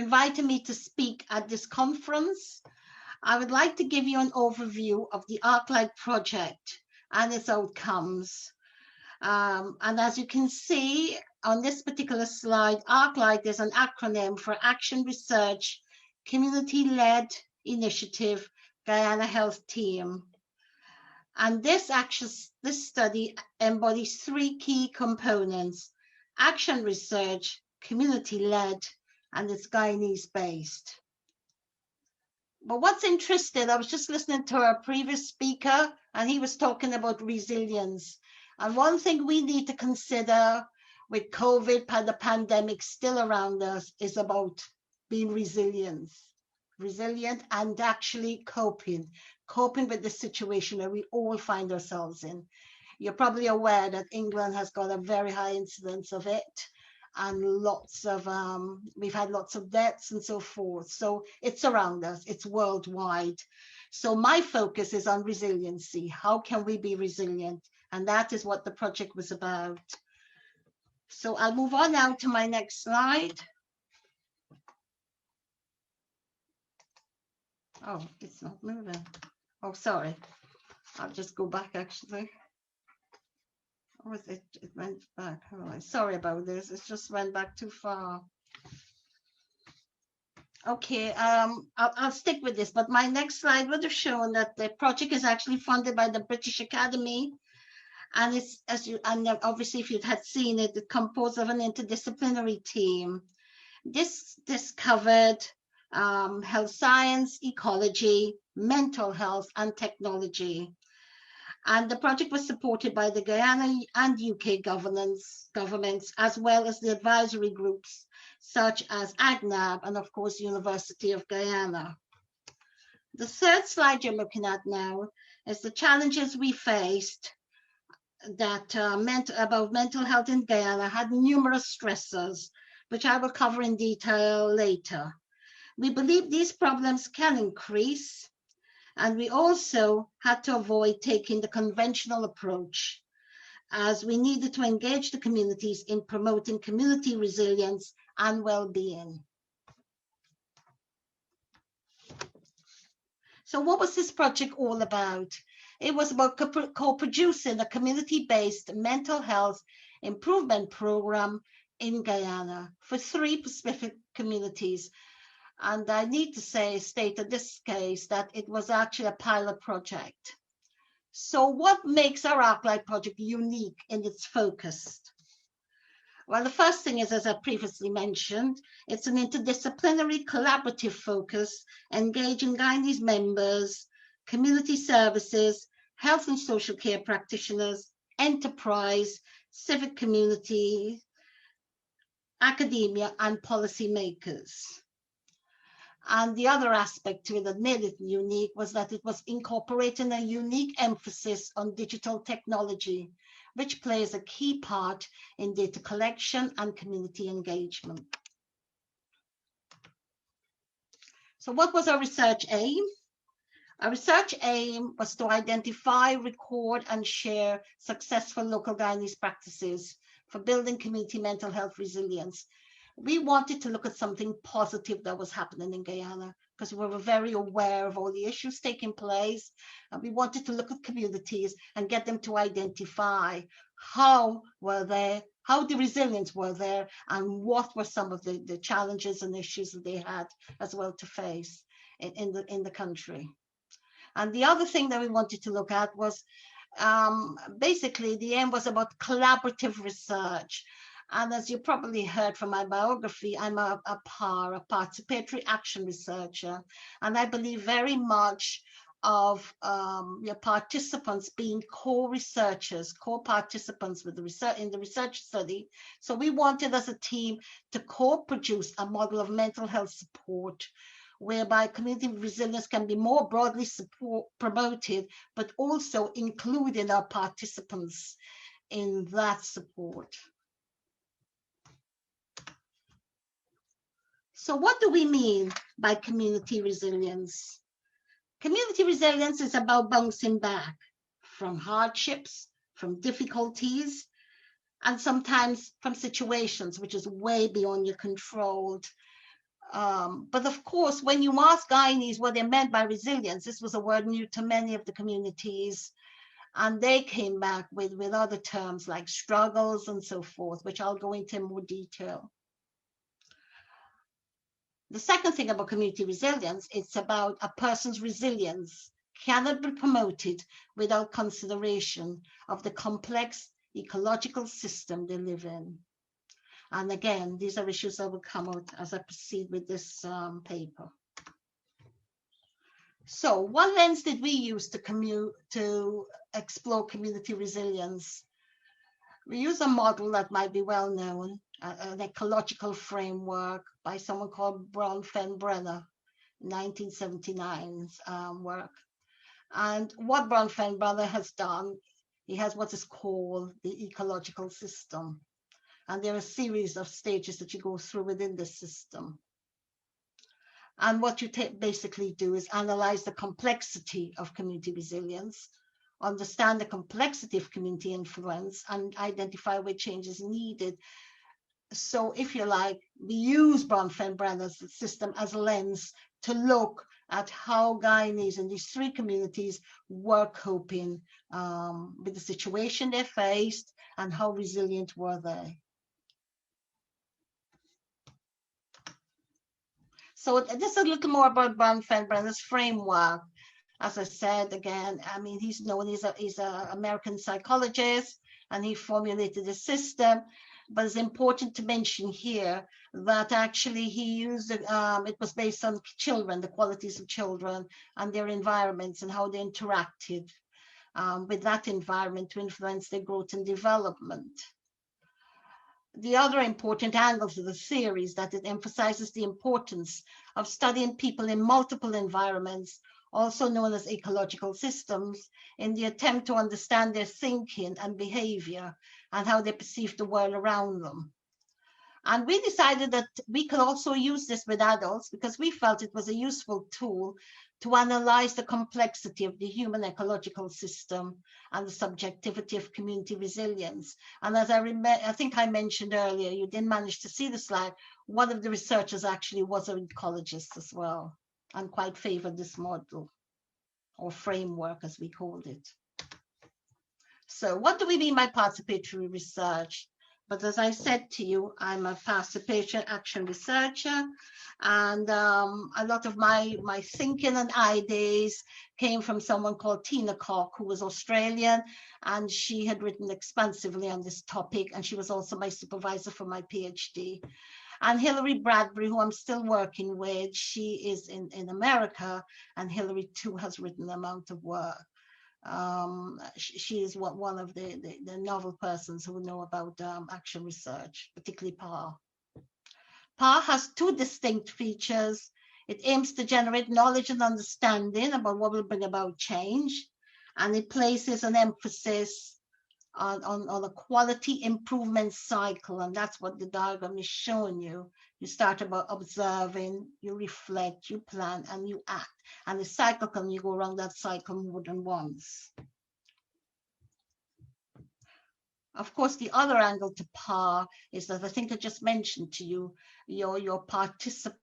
invited me to speak at this conference. I would like to give you an overview of the ArcLight project and its outcomes. And as you can see on this particular slide, ArcLight is an acronym for Action Research Community-Led Initiative Guyana Health Team. And this study embodies three key components: action research, community-led, and it's Guyanese-based. But what's interesting, I was just listening to our previous speaker, and he was talking about resilience. And one thing we need to consider with COVID, the pandemic still around us, is about being resilient and actually coping with the situation that we all find ourselves in. You're probably aware that England has got a very high incidence of it, and we've had lots of deaths and so forth. So it's around us, it's worldwide. So my focus is on resiliency. How can we be resilient? And that is what the project was about. So I'll move on now to my next slide. Oh, it's not moving. Oh, sorry. I'll just go back actually. Or was it? It went back. Oh, sorry about this. It just went back too far. Okay, I'll stick with this, but my next slide would have shown that the project is actually funded by the British Academy, and it's obviously if you had seen it, it's composed of an interdisciplinary team. This covered health science, ecology, mental health, and technology. And the project was supported by the Guyana and UK governments, as well as the advisory groups such as AGNAB and of course University of Guyana. The third slide you're looking at now is the challenges we faced that about mental health in Guyana had numerous stressors, which I will cover in detail later. We believe these problems can increase, and we also had to avoid taking the conventional approach, as we needed to engage the communities in promoting community resilience and well-being. So what was this project all about? It was about co-producing a community-based mental health improvement program in Guyana for 3 Pacific communities. And I need to state in this case that it was actually a pilot project. So what makes our ArcLight project unique in its focus? Well, the first thing is, as I previously mentioned, it's an interdisciplinary collaborative focus, engaging Guyanese members, community services, health and social care practitioners, enterprise, civic community, academia, and policymakers. And the other aspect to it that made it unique was that it was incorporating a unique emphasis on digital technology, which plays a key part in data collection and community engagement. So what was our research aim? Our research aim was to identify, record, and share successful local Guyanese practices for building community mental health resilience. We wanted to look at something positive that was happening in Guyana, because we were very aware of all the issues taking place. And we wanted to look at communities and get them to identify how the resilience were there, and what were some of the challenges and issues that they had as well to face in the country. And the other thing that we wanted to look at was basically the aim was about collaborative research. And as you probably heard from my biography, I'm a participatory action researcher, and I believe very much of your participants being co-researchers, co-participants with the research in the research study. So we wanted as a team to co-produce a model of mental health support, whereby community resilience can be more broadly promoted, but also including our participants in that support. So what do we mean by community resilience? Community resilience is about bouncing back from hardships, from difficulties, and sometimes from situations which is way beyond your control. But of course, when you ask Guyanese what they meant by resilience, this was a word new to many of the communities, and they came back with other terms like struggles and so forth, which I'll go into in more detail. The second thing about community resilience, it's about a person's resilience cannot be promoted without consideration of the complex ecological system they live in. And again, these are issues that will come out as I proceed with this paper. So what lens did we use to explore community resilience? We use a model that might be well known, an ecological framework by someone called Bronfenbrenner, 1979's work. And what Bronfenbrenner has done, he has what is called the ecological system. And there are a series of stages that you go through within the system. And what you basically do is analyze the complexity of community resilience, understand the complexity of community influence, and identify where change is needed. So if you like, we use Bronfenbrenner's system as a lens to look at how Guyanese in these three communities were coping with the situation they faced and how resilient were they. So just a little more about Bronfenbrenner's framework. As I said, again, I mean, he's known, he's an American psychologist, and he formulated a system. But it's important to mention here that actually he used, it was based on children, the qualities of children and their environments and how they interacted with that environment to influence their growth and development. The other important angle to the theory is that it emphasizes the importance of studying people in multiple environments, also known as ecological systems, in the attempt to understand their thinking and behavior and how they perceive the world around them. And we decided that we could also use this with adults because we felt it was a useful tool to analyze the complexity of the human ecological system and the subjectivity of community resilience. And as I think I mentioned earlier, you didn't manage to see the slide, one of the researchers actually was an ecologist as well and quite favored this model or framework as we called it. So what do we mean by participatory research? But as I said to you, I'm a participatory action researcher, and a lot of my thinking and ideas came from someone called Tina Cock, who was Australian, and she had written expansively on this topic, and she was also my supervisor for my PhD. And Hilary Bradbury, who I'm still working with, she is in America, and Hilary too has written an amount of work. She is one of the novel persons who know about action research, particularly PAR. PAR has two distinct features. It aims to generate knowledge and understanding about what will bring about change, and it places an emphasis on a quality improvement cycle, and that's what the diagram is showing you. You start about observing, you reflect, you plan, and you act. And the cycle, can you go around that cycle more than once? Of course, the other angle to PAR is that I think I just mentioned to you, your participant.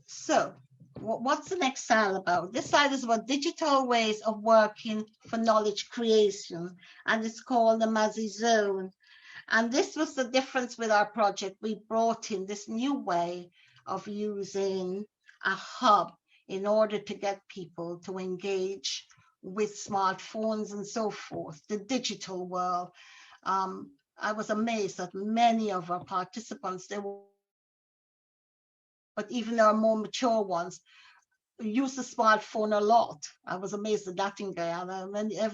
So, what's the next slide about? This slide is about digital ways of working for knowledge creation, and it's called the Mazi Zone. And this was the difference with our project. We brought in this new way of using a hub in order to get people to engage with smartphones and so forth, the digital world. I was amazed that many of our participants, but even our more mature ones, use the smartphone a lot. I was amazed at that in Guyana.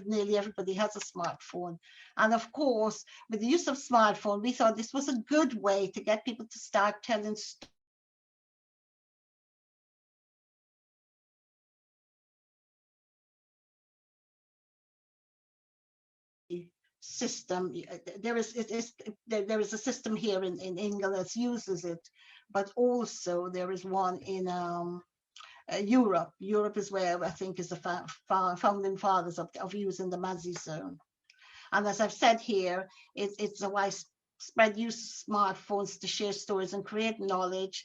Nearly everybody has a smartphone. And of course, with the use of smartphone, we thought this was a good way to get people to start telling stories. System, there is a system here in England that uses it, but also there is one in Europe. Europe is where I think is the founding fathers of using the Mazi Zone. And as I've said here, it's a widespread use of smartphones to share stories and create knowledge,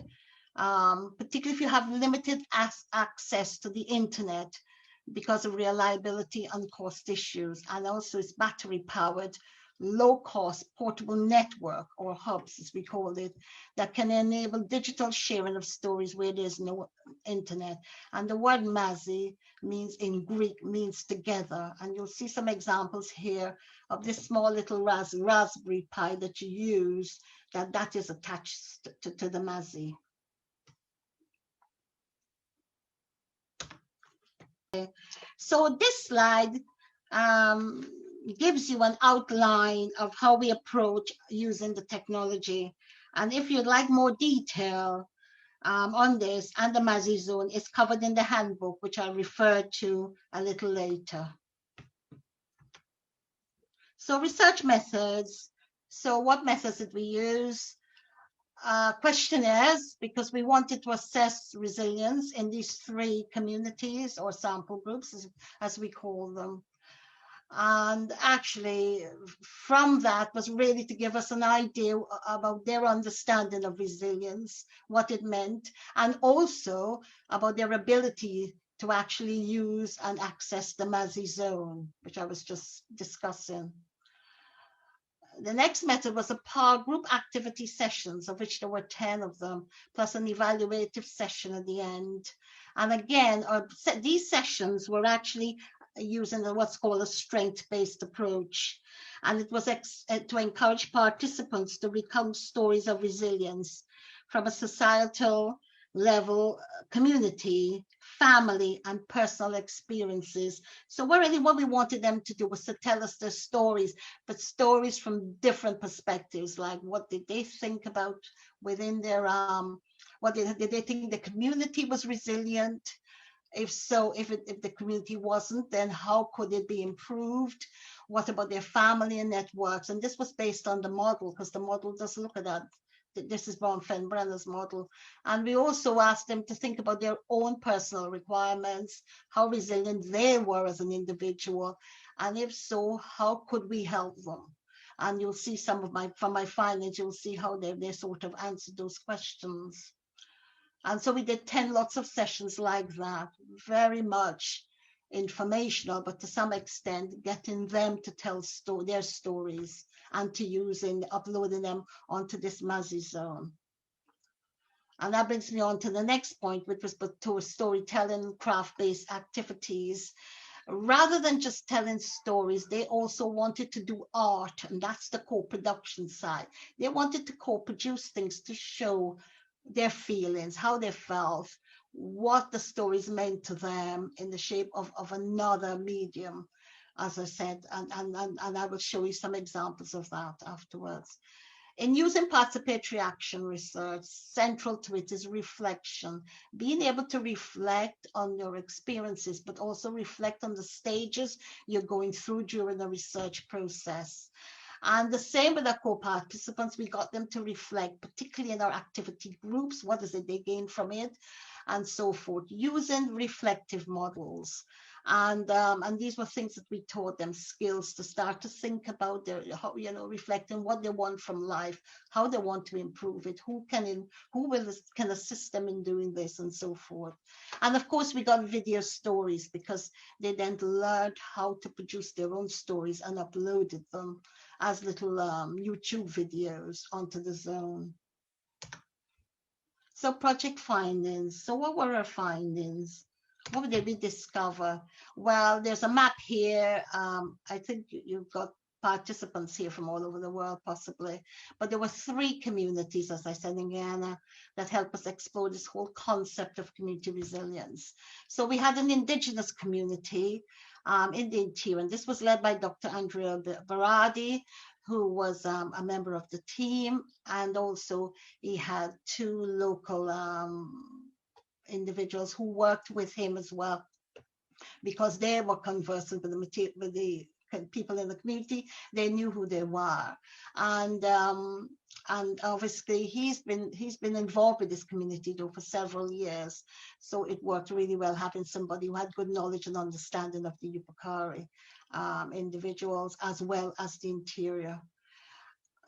particularly if you have limited access to the internet because of reliability and cost issues. And also it's battery powered, low cost portable network, or hubs as we call it, that can enable digital sharing of stories where there's no internet. And the word mazi means in Greek means together. And you'll see some examples here of this small little Raspberry Pi that you use, that is attached to the mazi. So this slide gives you an outline of how we approach using the technology. And if you'd like more detail on this, and the Mazi Zone is covered in the handbook, which I'll refer to a little later. So research methods. So what methods did we use? Questionnaires, because we wanted to assess resilience in these 3 communities or sample groups, as we call them. And actually, from that was really to give us an idea about their understanding of resilience, what it meant, and also about their ability to actually use and access the Mazi Zone, which I was just discussing. The next method was a PAR group activity sessions, of which there were 10 of them, plus an evaluative session at the end. And again, these sessions were actually using what's called a strength-based approach. And it was to encourage participants to recount stories of resilience from a societal level, community, family, and personal experiences. So really what we wanted them to do was to tell us their stories, but stories from different perspectives, like what did they think about within their, what did they think the community was resilient? If so, if the community wasn't, then how could it be improved? What about their family and networks? And this was based on the model, because the model does look at that. This is Bronfenbrenner's model. And we also asked them to think about their own personal requirements, how resilient they were as an individual, and if so, how could we help them? And you'll see some of from my findings, you'll see how they sort of answered those questions. And so we did 10 lots of sessions like that, very much informational, but to some extent getting them to tell their stories and to uploading them onto this Mazi Zone. And that brings me on to the next point, which was to storytelling, craft-based activities. Rather than just telling stories, they also wanted to do art, and that's the co-production side. They wanted to co-produce things to show their feelings, how they felt, what the stories meant to them in the shape of another medium, as I said, and I will show you some examples of that afterwards. In using participatory action research, central to it is reflection, being able to reflect on your experiences, but also reflect on the stages you're going through during the research process. And the same with our co-participants, we got them to reflect, particularly in our activity groups, what is it they gain from it, and so forth, using reflective models. And these were things that we taught them, skills to start to think about their, reflecting what they want from life, how they want to improve it, who can assist them in doing this, and so forth. And of course, we got video stories, because they then learned how to produce their own stories and uploaded them as little YouTube videos onto the zone. So project findings. So what were our findings? What did we discover? Well, there's a map here. I think you've got participants here from all over the world, possibly. But there were 3 communities, as I said, in Guyana, that helped us explore this whole concept of community resilience. So we had an indigenous community in the interior, and this was led by Dr. Andrea Baradi, who was a member of the team, and also he had 2 local individuals who worked with him as well, because they were conversant with the people in the community, they knew who they were. And obviously he's been involved with this community though for several years. So it worked really well having somebody who had good knowledge and understanding of the Yupikari individuals as well as the interior.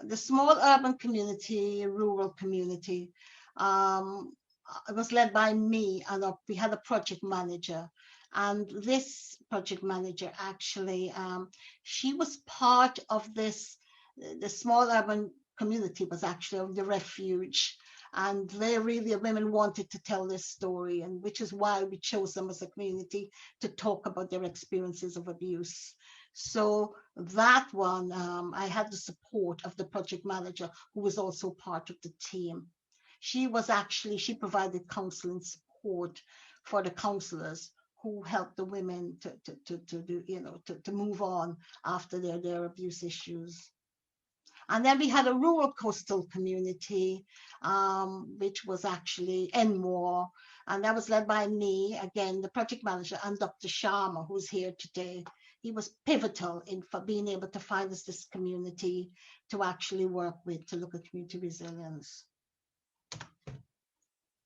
The small urban community, rural community, it was led by me, and we had a project manager. And this project manager actually, she was part of this, the small urban community was actually of the Refuge. And they really, women wanted to tell this story, and which is why we chose them as a community to talk about their experiences of abuse. So that one, I had the support of the project manager, who was also part of the team. She provided counseling support for the counselors who helped the women to do, to move on after their abuse issues. And then we had a rural coastal community, which was actually Enmore, and that was led by me, again, the project manager, and Dr. Sharma, who's here today. He was pivotal for being able to find us this community to actually work with, to look at community resilience.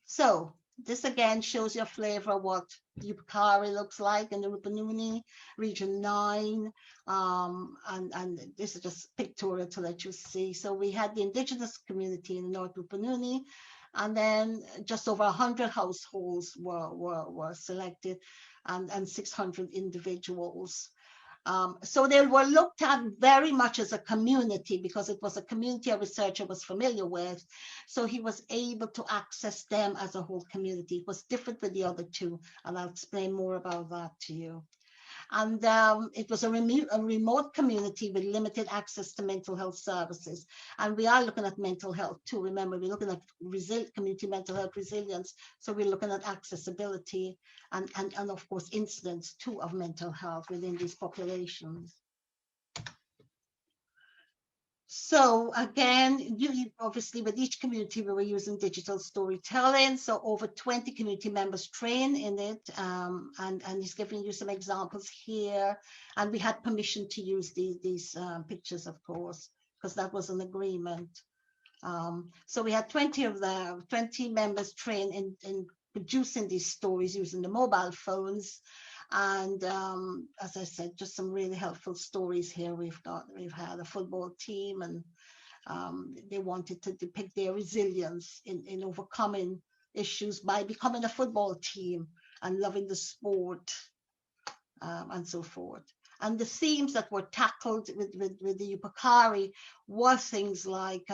So this again shows you a flavor of what Yupikari looks like in the Rupununi, Region 9. And this is just pictorial to let you see. So we had the indigenous community in the North Rupununi, and then just over 100 households were selected, and 600 individuals. So they were looked at very much as a community, because it was a community a researcher was familiar with. So he was able to access them as a whole community. It was different with the other two, and I'll explain more about that to you. And it was a remote community with limited access to mental health services. And we are looking at mental health too. Remember, we're looking at community mental health resilience. So we're looking at accessibility and of course, incidents too of mental health within these populations. So again, obviously with each community, we were using digital storytelling. So over 20 community members trained in it, and he's giving you some examples here. And we had permission to use these pictures, of course, because that was an agreement. So we had 20 members trained in producing these stories using the mobile phones. And as I said, just some really helpful stories here. We've had a football team, and they wanted to depict their resilience in overcoming issues by becoming a football team and loving the sport, and so forth. And the themes that were tackled with the Yupikari were things like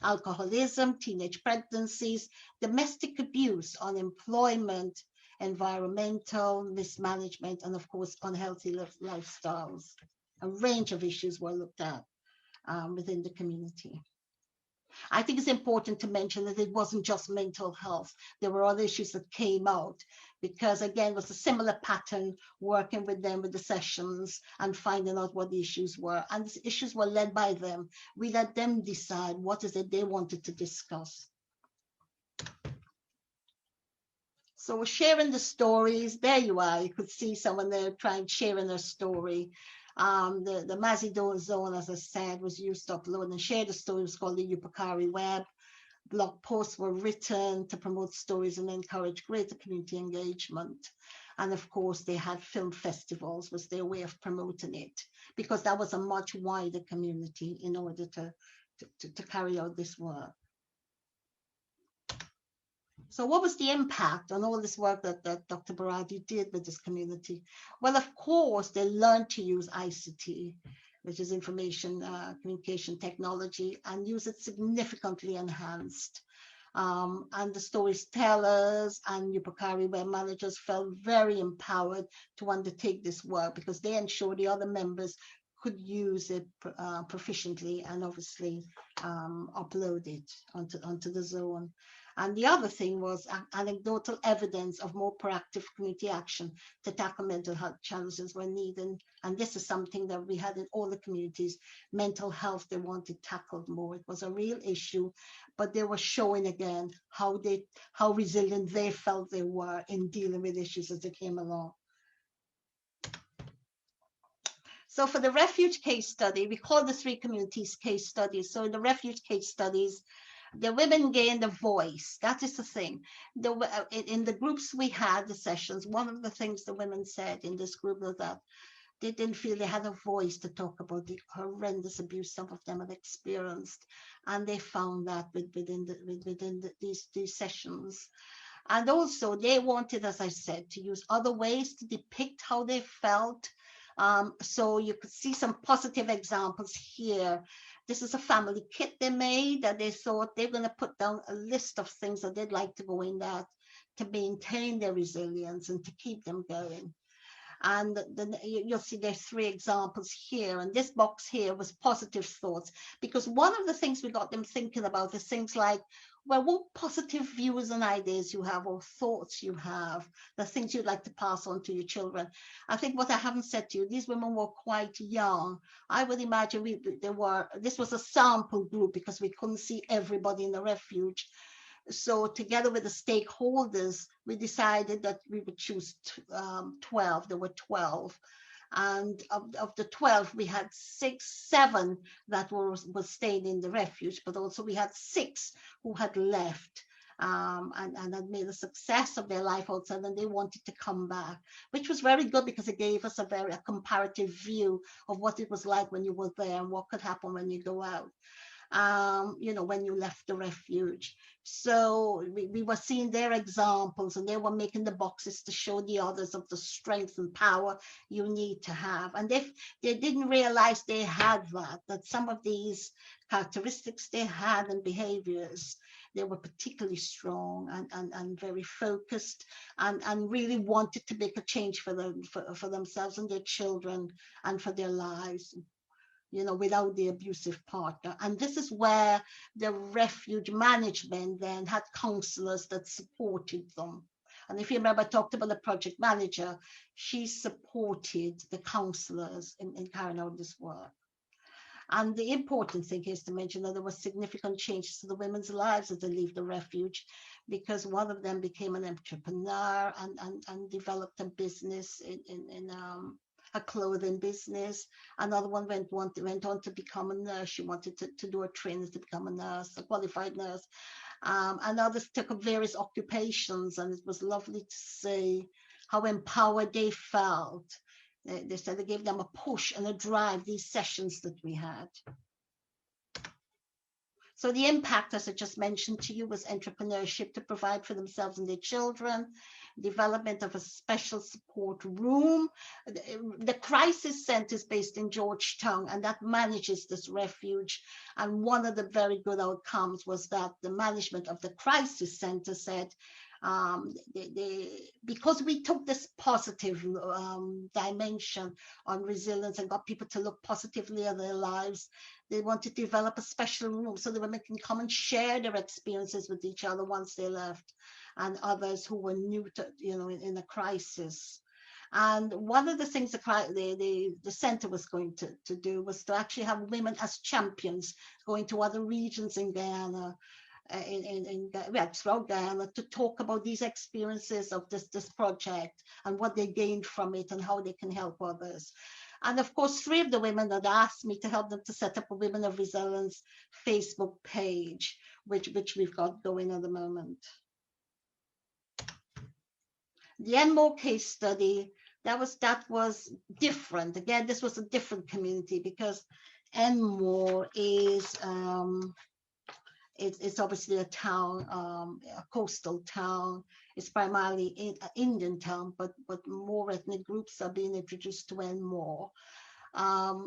alcoholism, teenage pregnancies, domestic abuse, unemployment, environmental mismanagement, and of course, unhealthy lifestyles. A range of issues were looked at within the community. I think it's important to mention that it wasn't just mental health. There were other issues that came out, because again, it was a similar pattern, working with them with the sessions and finding out what the issues were. And the issues were led by them. We let them decide what is it they wanted to discuss. So we're sharing the stories. There you are. You could see someone there sharing their story. The Mazido zone, as I said, was used to upload and share the story. It was called the Yupikari Web. Blog posts were written to promote stories and encourage greater community engagement. And of course, they had film festivals, was their way of promoting it, because that was a much wider community in order to carry out this work. So what was the impact on all this work that Dr. Baradi did with this community? Well, of course, they learned to use ICT, which is information communication technology, and use it significantly enhanced. And the storytellers and Yupikari web managers felt very empowered to undertake this work, because they ensured the other members could use it proficiently and obviously upload it onto the zone. And the other thing was anecdotal evidence of more proactive community action to tackle mental health challenges when needed. And this is something that we had in all the communities. Mental health, they wanted tackled more. It was a real issue, but they were showing again how resilient they felt they were in dealing with issues as they came along. So for the Refuge case study, we call the 3 communities case studies. So in the Refuge case studies, the women gained a voice. That is the thing. In the groups we had, the sessions, one of the things the women said in this group was that they didn't feel they had a voice to talk about the horrendous abuse some of them had experienced. And they found that within these sessions. And also they wanted, as I said, to use other ways to depict how they felt. So you could see some positive examples here. This is a family kit they made that they thought they're going to put down a list of things that they'd like to go in that to maintain their resilience and to keep them going. And then you'll see there's 3 examples here. And this box here was positive thoughts, because one of the things we got them thinking about is things like, well, what positive views and ideas you have or thoughts you have, the things you'd like to pass on to your children. I think what I haven't said to you, these women were quite young. I would imagine this was a sample group because we couldn't see everybody in the refuge. So together with the stakeholders, we decided that we would choose 12. There were 12. And of the 12, we had 7 that were staying in the refuge, but also we had 6 who had left and had made a success of their life outside, and they wanted to come back, which was very good because it gave us a comparative view of what it was like when you were there and what could happen when you go out. When you left the refuge. So we were seeing their examples, and they were making the boxes to show the others of the strength and power you need to have. And if they didn't realize they had that some of these characteristics they had and behaviors, they were particularly strong and very focused and really wanted to make a change for themselves and their children and for their lives, without the abusive partner. And this is where the refuge management then had counselors that supported them. And if you remember, I talked about the project manager. She supported the counselors in carrying out this work. And the important thing is to mention that there were significant changes to the women's lives as they leave the refuge, because one of them became an entrepreneur and developed a business in a clothing business. Another one went on to become a nurse. She wanted to do a training to become a nurse, a qualified nurse. And others took up various occupations, and it was lovely to see how empowered they felt. They said it gave them a push and a drive, these sessions that we had. So the impact, as I just mentioned to you, was entrepreneurship to provide for themselves and their children, development of a special support room. The crisis center is based in Georgetown, and that manages this refuge. And one of the very good outcomes was that the management of the crisis center said, because we took this positive dimension on resilience and got people to look positively at their lives, they wanted to develop a special room so the women can come and share their experiences with each other once they left, and others who were new to, in a crisis. And one of the things the center was going to do was to actually have women as champions going to other regions in Guyana, throughout Guyana, to talk about these experiences of this project and what they gained from it and how they can help others. And of course, 3 of the women had asked me to help them to set up a Women of Resilience Facebook page, which we've got going at the moment. The Enmore case study, that was different. Again, this was a different community because Enmore is it's obviously a town, a coastal town. It's primarily an Indian town, but more ethnic groups are being introduced to Enmore. But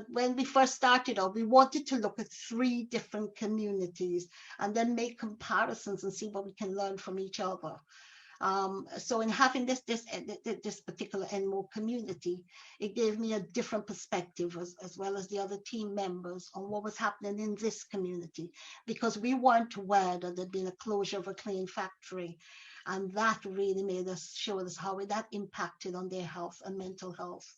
when we first started out, we wanted to look at 3 different communities and then make comparisons and see what we can learn from each other. So in having this particular Enmore community, it gave me a different perspective as well as the other team members on what was happening in this community, because we weren't aware that there'd been a closure of a clean factory, and that really showed us how that impacted on their health and mental health.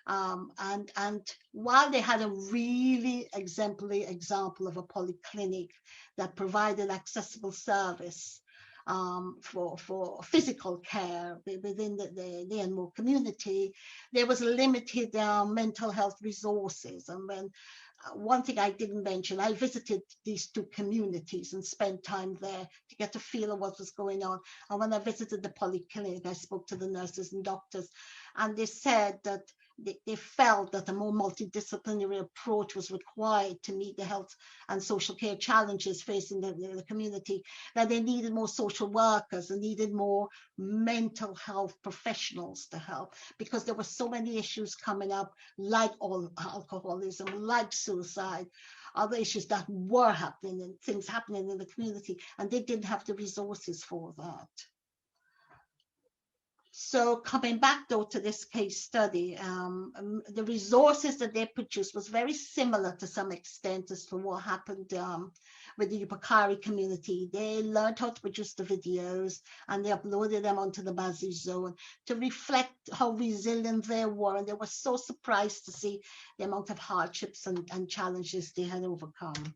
And while they had a really exemplary example of a polyclinic that provided accessible service, for physical care within the Enmore community. There was limited mental health resources. And when one thing I didn't mention, I visited these two communities and spent time there to get a feel of what was going on. And when I visited the polyclinic, I spoke to the nurses and doctors, and they said that they felt that a more multidisciplinary approach was required to meet the health and social care challenges facing the community, that they needed more social workers and needed more mental health professionals to help, because there were so many issues coming up, like all alcoholism, like suicide, other issues that were happening and things happening in the community, and they didn't have the resources for that. So coming back though to this case study, the resources that they produced was very similar to some extent as to what happened with the Yupakari community. They learned how to produce the videos and they uploaded them onto the Bazi zone to reflect how resilient they were. And they were so surprised to see the amount of hardships and challenges they had overcome.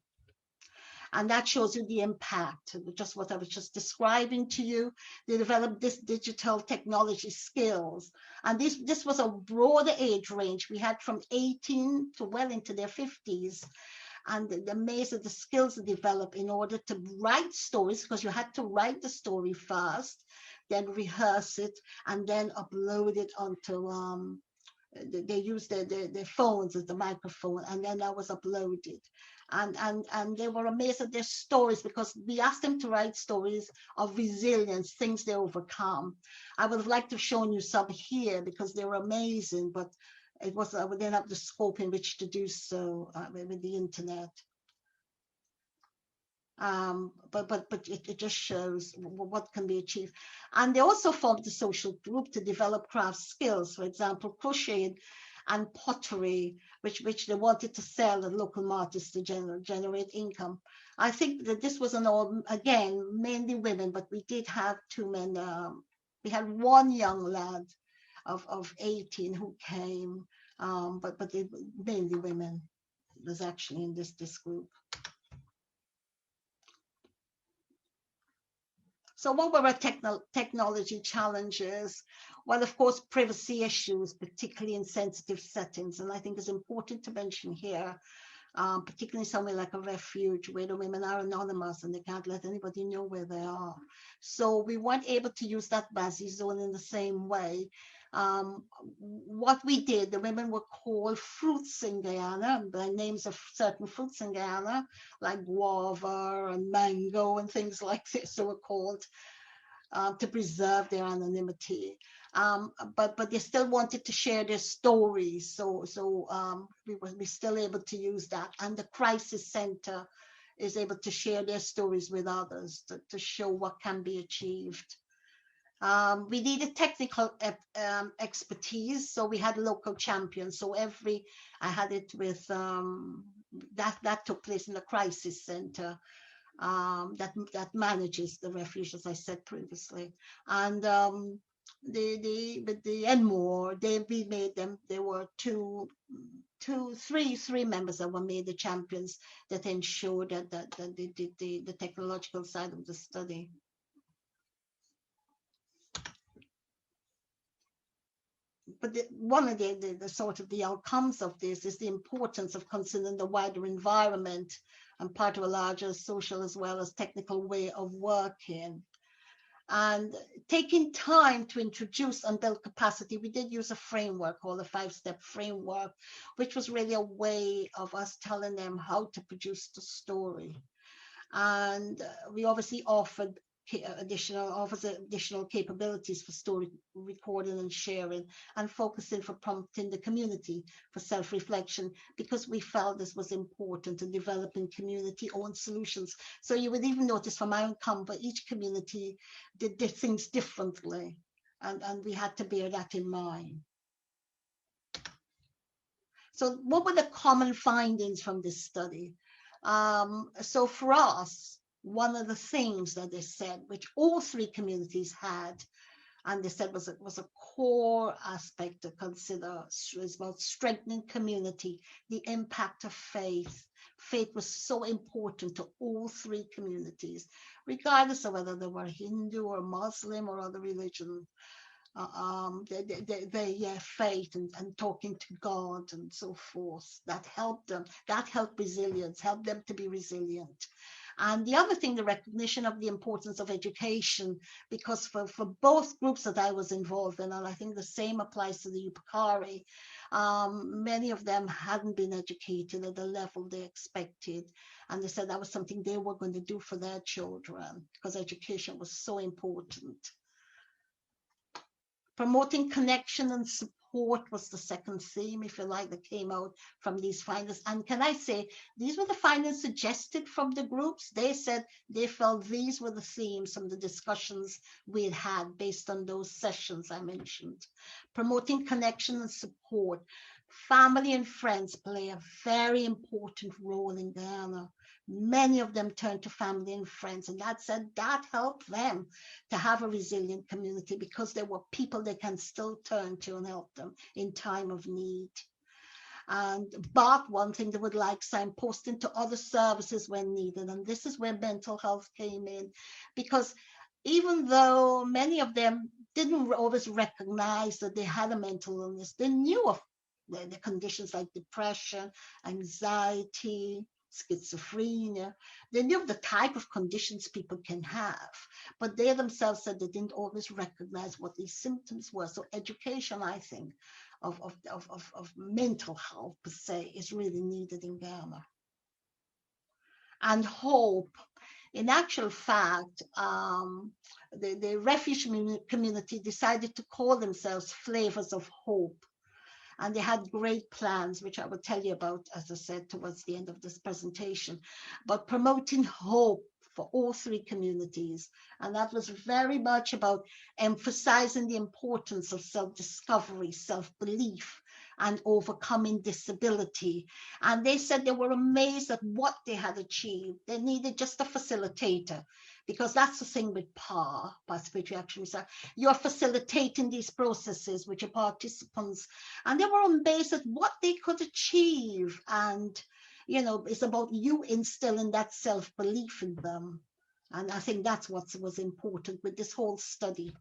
And that shows you the impact, just what I was just describing to you. They developed this digital technology skills. And this was a broader age range. We had from 18 to well into their 50s. And the maze of the skills they developed in order to write stories, because you had to write the story first, then rehearse it, and then upload it onto they used their phones as the microphone, and then that was uploaded. And they were amazed at their stories, because we asked them to write stories of resilience, things they overcome. I would have liked to have shown you some here because they were amazing, but it was we didn't have the scope in which to do so with the internet. But it just shows what can be achieved. And they also formed a social group to develop craft skills, for example, crocheting and pottery, which they wanted to sell at local markets to generate income. I think that this was again, mainly women, but we did have two men. We had one young lad of 18 who came, but they, mainly women was actually in this group. So what were our technology challenges? Well, of course, privacy issues, particularly in sensitive settings. And I think it's important to mention here, particularly somewhere like a refuge where the women are anonymous and they can't let anybody know where they are. So we weren't able to use that Bazi zone in the same way. What we did, the women were called fruits in Guyana, by names of certain fruits in Guyana, like guava and mango and things like this, they were called to preserve their anonymity. But they still wanted to share their stories, so we still able to use that. And the crisis center is able to share their stories with others to show what can be achieved. We needed technical expertise, so we had local champions. So I had it with that took place in the crisis center that manages the refuge, as I said previously. And with the Enmore, we made them. There were three members that were made the champions that ensured that they did the technological side of the study. But one of the sort of the outcomes of this is the importance of considering the wider environment and part of a larger social as well as technical way of working. And taking time to introduce and build capacity, we did use a framework called a 5-step framework, which was really a way of us telling them how to produce the story. And we obviously offers additional capabilities for story recording and sharing, and focusing for prompting the community for self-reflection, because we felt this was important in developing community-owned solutions. So you would even notice from my own company, each community did things differently, and we had to bear that in mind. So what were the common findings from this study? So for us, one of the things that they said, which all three communities had, and they said was a core aspect to consider, is about strengthening community, the impact of faith, faith was so important to all three communities, regardless of whether they were Hindu or Muslim or other religion. Their faith and talking to God and so forth, that helped them. That helped resilience, helped them to be resilient. And the other thing, the recognition of the importance of education, because for both groups that I was involved in, and I think the same applies to the Upakari, many of them hadn't been educated at the level they expected. And they said that was something they were going to do for their children, because education was so important. Promoting connection and support was the second theme, if you like, that came out from these findings. And can I say, these were the findings suggested from the groups. They said they felt these were the themes from the discussions we had had based on those sessions I mentioned. Promoting connection and support. Family and friends play a very important role in Guyana. Many of them turn to family and friends, and that said, that helped them to have a resilient community because there were people they can still turn to and help them in time of need. But one thing they would like signposting to other services when needed, and this is where mental health came in, because even though many of them didn't always recognize that they had a mental illness, they knew of the conditions like depression, anxiety, schizophrenia. They knew of the type of conditions people can have, but they themselves said they didn't always recognize what these symptoms were. So education, I think, of mental health per se is really needed in Ghana. And hope. In actual fact, the Refuge community decided to call themselves Flavors of Hope. And they had great plans, which I will tell you about, as I said, towards the end of this presentation, but promoting hope for all three communities. And that was very much about emphasizing the importance of self-discovery, self-belief, and overcoming disability. And they said they were amazed at what they had achieved. They needed just a facilitator, because that's the thing with PAR, Participatory Action Research. You're facilitating these processes with your participants, and they were amazed at what they could achieve. And, you know, it's about you instilling that self-belief in them. And I think that's what was important with this whole study.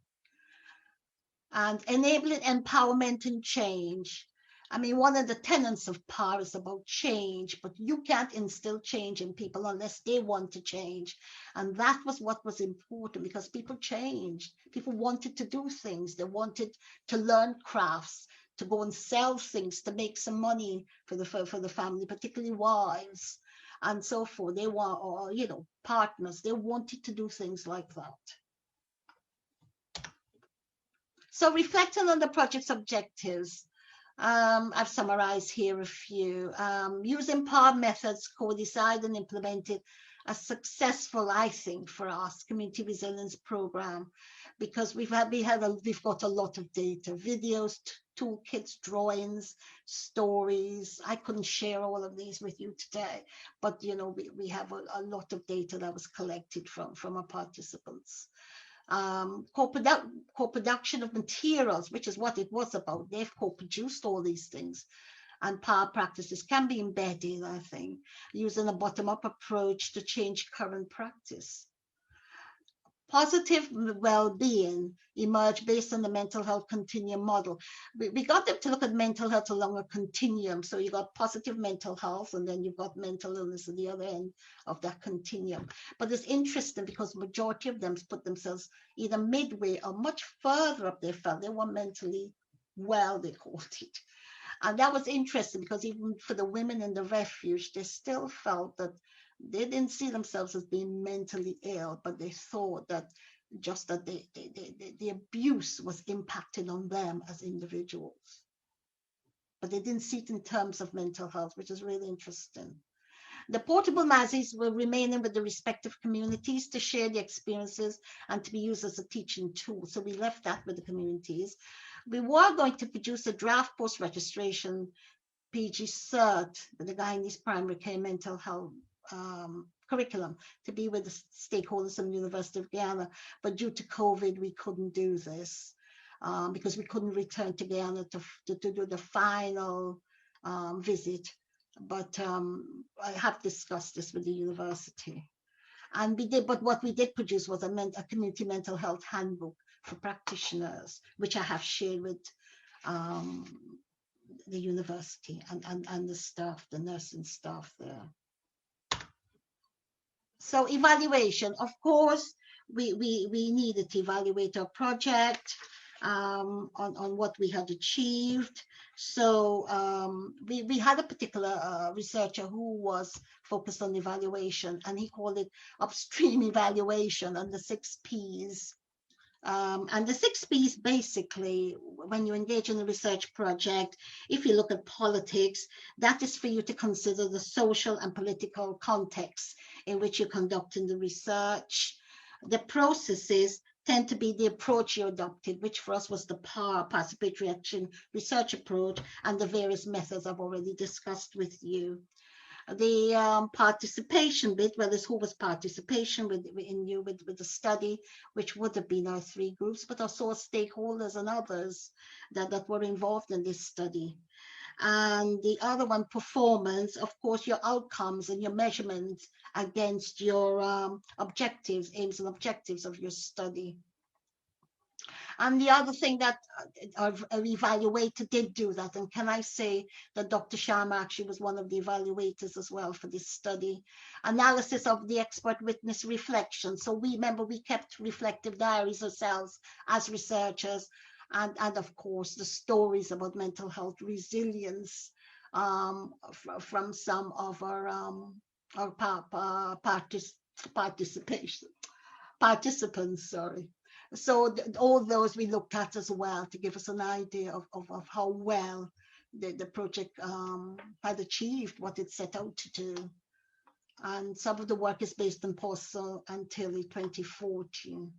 And enabling empowerment and change. I mean, one of the tenets of PAR is about change, but you can't instill change in people unless they want to change. And that was what was important, because people changed. People wanted to do things. They wanted to learn crafts, to go and sell things, to make some money for the family, particularly wives and so forth. They were, or, you know, partners. They wanted to do things like that. So reflecting on the project's objectives, I've summarized here a few. Using PAR methods, co-decided and implemented a successful, I think, for us, community resilience program, because we've got a lot of data, videos, toolkits, drawings, stories. I couldn't share all of these with you today, but you know, we have a lot of data that was collected from our participants. Co-production of materials, which is what it was about. They've co-produced all these things, and PAR practices can be embedded, I think, using a bottom-up approach to change current practice. Positive well-being emerged based on the mental health continuum model. We got them to look at mental health along a continuum. So you got positive mental health, and then you've got mental illness at the other end of that continuum. But it's interesting because the majority of them put themselves either midway or much further up. They felt they were mentally well, they called it. And that was interesting because even for the women in the refuge, they still felt that they didn't see themselves as being mentally ill, but they thought that just that the abuse was impacting on them as individuals. But they didn't see it in terms of mental health, which is really interesting. The portable mazis were remaining with the respective communities to share the experiences and to be used as a teaching tool. So we left that with the communities. We were going to produce a draft post-registration PG cert with the Guyanese primary care mental health curriculum to be with the stakeholders in the University of Guyana, but due to COVID, we couldn't do this because we couldn't return to Guyana to do the final visit but I have discussed this with the university. And we did, but what we did produce was a community mental health handbook for practitioners, which I have shared with um, the university and the staff, the nursing staff there. So evaluation, of course, we needed to evaluate our project on what we had achieved. So we had a particular researcher who was focused on evaluation, and he called it upstream evaluation and the 6 Ps. And the 6 Ps basically, when you engage in a research project, if you look at politics, that is for you to consider the social and political context in which you're conducting the research. The processes tend to be the approach you adopted, which for us was the participatory action research approach, and the various methods I've already discussed with you. The participation bit, well, there's who was participation with the study, which would have been our 3 groups, but also stakeholders and others that were involved in this study. And the other one, performance, of course, your outcomes and your measurements against your objectives, aims and objectives of your study. And the other thing that our evaluator did do that, and can I say that Dr. Sharma actually was one of the evaluators as well for this study. Analysis of the expert witness reflection. So we kept reflective diaries ourselves as researchers, and of course the stories about mental health resilience from some of our participants, sorry. So all those we looked at as well to give us an idea of how well the project had achieved what it set out to do. And some of the work is based in POSO until 2014.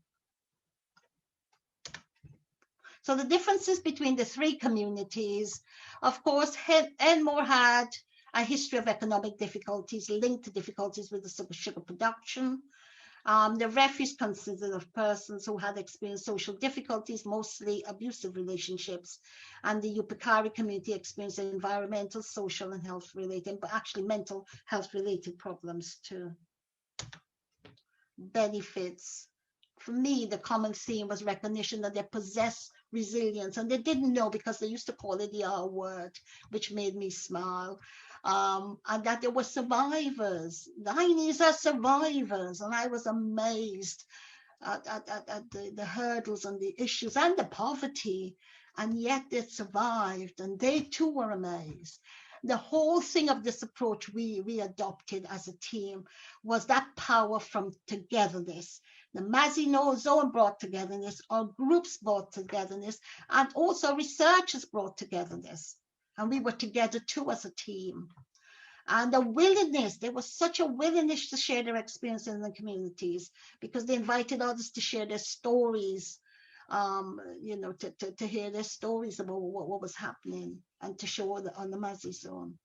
So the differences between the 3 communities, of course, Enmore had a history of economic difficulties linked to difficulties with the sugar production. The Refuge consisted of persons who had experienced social difficulties, mostly abusive relationships, and the Yupikari community experienced environmental, social, and health related, but actually mental health related problems too. Benefits. For me, the common theme was recognition that they possess resilience, and they didn't know because they used to call it the R word, which made me smile. And that there were survivors. The Chinese are survivors, and I was amazed at the hurdles and the issues and the poverty, and yet they survived, and they too were amazed. The whole thing of this approach we adopted as a team was that power from togetherness. The Mazino zone brought togetherness, our groups brought togetherness, and also researchers brought togetherness. And we were together too as a team. And the willingness, there was such a willingness to share their experience in the communities because they invited others to share their stories, to hear their stories about what was happening and to show on the Mazi zone.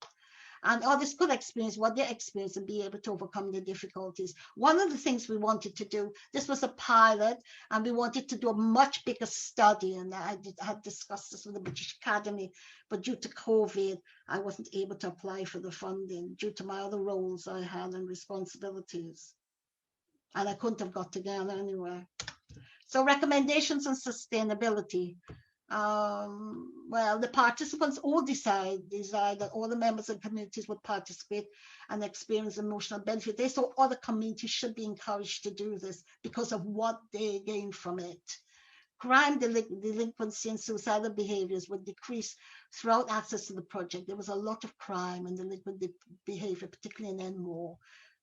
And others could experience what they experienced and be able to overcome the difficulties. One of the things we wanted to do, this was a pilot, and we wanted to do a much bigger study. And I had discussed this with the British Academy, but due to COVID, I wasn't able to apply for the funding due to my other roles I had and responsibilities. And I couldn't have got to Ghana anyway. So recommendations on sustainability. Well, the participants all decide that all the members and communities would participate and experience emotional benefit. They saw other communities should be encouraged to do this because of what they gain from it. Crime, delinquency, and suicidal behaviors would decrease throughout access to the project. There was a lot of crime and delinquent behavior, particularly in Enmore,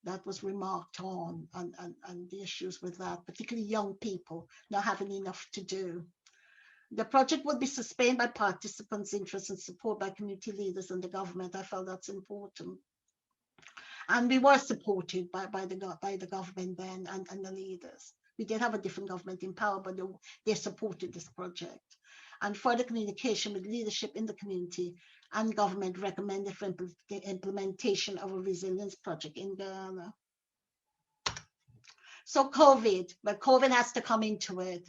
that was remarked on, and the issues with that, particularly young people not having enough to do. The project would be sustained by participants' interest and support by community leaders and the government. I felt that's important. And we were supported by the government then and the leaders. We did have a different government in power, but they supported this project. And further communication with leadership in the community and government recommended for implementation of a resilience project in Guyana. So COVID, but COVID has to come into it.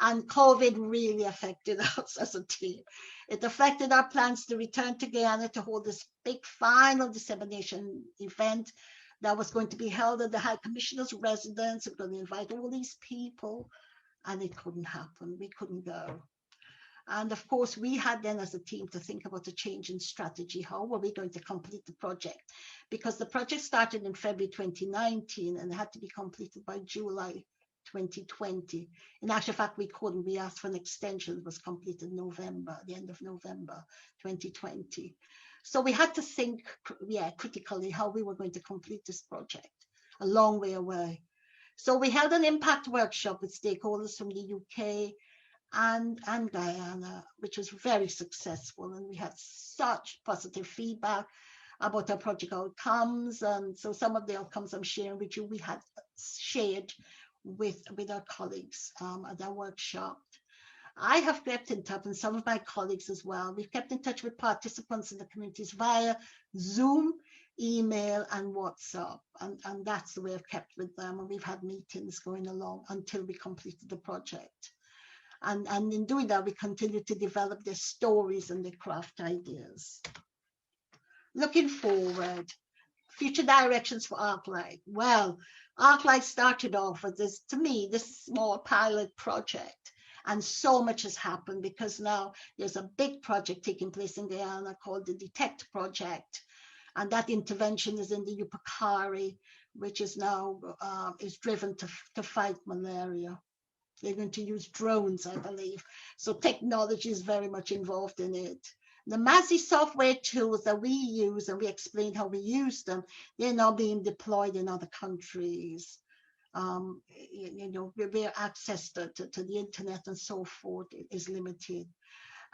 And COVID really affected us as a team. It affected our plans to return to Guyana to hold this big final dissemination event that was going to be held at the High Commissioner's residence. We're going to invite all these people, and it couldn't happen. We couldn't go. And of course, we had then as a team to think about a change in strategy. How were we going to complete the project? Because the project started in February 2019 and it had to be completed by July 2020. In actual fact, we couldn't. We asked for an extension. It was completed November, the end of November 2020. So we had to think, critically how we were going to complete this project, a long way away. So we held an impact workshop with stakeholders from the UK and Guyana, which was very successful. And we had such positive feedback about our project outcomes. And so some of the outcomes I'm sharing with you, we had shared with our colleagues at our workshop. I have kept in touch, and some of my colleagues as well. We've kept in touch with participants in the communities via Zoom, email, and WhatsApp. And that's the way I've kept with them. And we've had meetings going along until we completed the project. And in doing that, we continue to develop their stories and their craft ideas. Looking forward, future directions for ArcLight. Well, ArcLight started off with this, to me, this small pilot project. And so much has happened because now there's a big project taking place in Guyana called the Detect Project. And that intervention is in the Upakari, which is now is driven to fight malaria. They're going to use drones, I believe. So technology is very much involved in it. The MASI software tools that we use, and we explained how we use them, they're now being deployed in other countries. Where access to the internet and so forth is limited.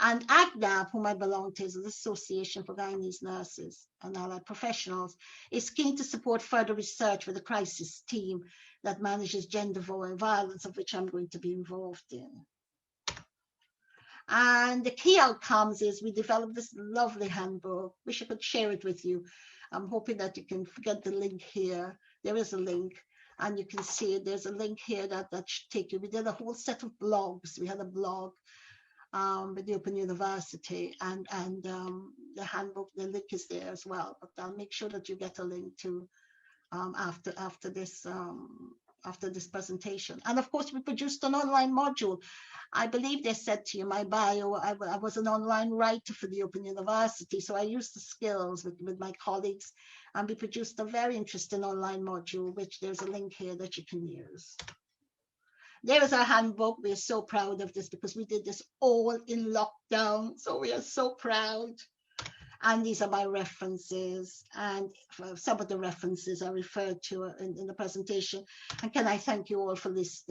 And ACNAP, whom I belong to, is the Association for Guyanese Nurses and Allied Professionals, is keen to support further research with the crisis team that manages gender violence, of which I'm going to be involved in. And the key outcomes is we developed this lovely handbook. Wish I could share it with you. I'm hoping that you can get the link here. There is a link. And you can see there's a link here that should take you. We did a whole set of blogs. We had a blog with the Open University, and the handbook, the link is there as well. But I'll make sure that you get a link to after this presentation. And of course, we produced an online module. I believe they said to you, my bio, I was an online writer for the Open University. So I used the skills with my colleagues, and we produced a very interesting online module, which there's a link here that you can use. There is our handbook. We are so proud of this because we did this all in lockdown. So we are so proud. And these are my references, and some of the references are referred to in the presentation. And can I thank you all for listening?